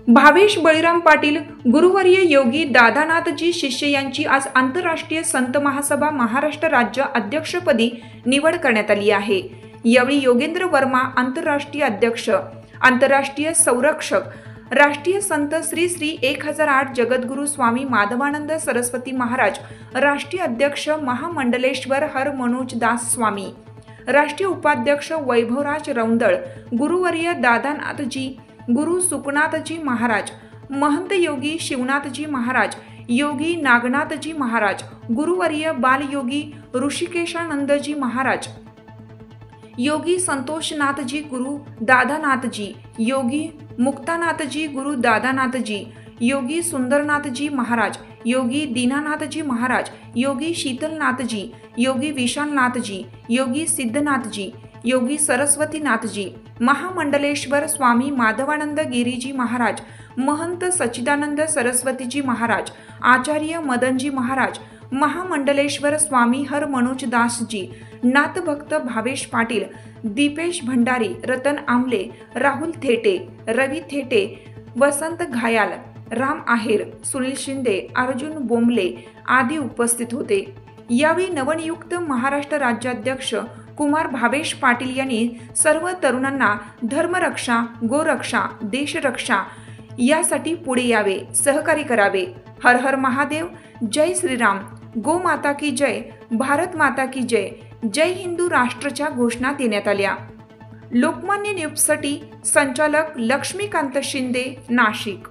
भावेश बळीराम पाटील, गुरुवर्य योगी दादानाथजी शिष्य यांची आज आंतरराष्ट्रीय संत महासभा महाराष्ट्र राज्य अध्यक्षपदी निवड करण्यात आली आहे। यावेळी योगेंद्र वर्मा आंतरराष्ट्रीय अध्यक्ष, आंतरराष्ट्रीय संरक्षक, राष्ट्रीय संत श्री श्री 1008 जगद्गुरु स्वामी माधवानंद सरस्वती महाराज, राष्ट्रीय अध्यक्ष महामंडलेश्वर हर मनोज दास स्वामी, राष्ट्रीय उपाध्यक्ष वैभवराज रौंदळ, गुरुवर्य दादानाथजी, गुरु सुखनाथजी महाराज, महंत योगी शिवनाथजी महाराज, योगी नागनाथजी महाराज, गुरुवर्य बालयोगी ऋषिकेशानंदजी महाराज, योगी संतोषनाथजी गुरु दादानाथजी, योगी मुक्तानाथजी गुरु दादानाथजी, योगी सुंदरनाथजी महाराज, योगी दीनानाथजी महाराज, योगी शीतलनाथजी, योगी विशालनाथजी, योगी सिद्धनाथजी, योगी सरस्वतीनाथजी, महामंडलेश्वर स्वामी माधवानंद गिरीजी महाराज, महंत सच्चिदानंद सरस्वतीजी महाराज, आचार्य मदनजी महाराज, महामंडलेश्वर स्वामी हर मनोज दासजी, नाथभक्त भावेश पाटील, दीपेश भंडारी, रतन आमले, राहुल थेटे, रवी थेटे, वसंत घायाल, राम आहेर, सुनील शिंदे, अर्जुन बोंबले आदी उपस्थित होते। यावेळी नवनियुक्त महाराष्ट्र राज्याध्यक्ष कुमार भावेश पाटील यांनी सर्व तरुणांना धर्मरक्षा, गोरक्षा, देशरक्षा यासाठी पुढे यावे, सहकार्य करावे। हर हर महादेव, जय श्रीराम, गो माता की जय, भारत माता की जय, जय हिंदू राष्ट्रच्या घोषणा देण्यात आल्या। लोकमान्य न्यूजसाठी संचालक लक्ष्मीकांत शिंदे, नाशिक।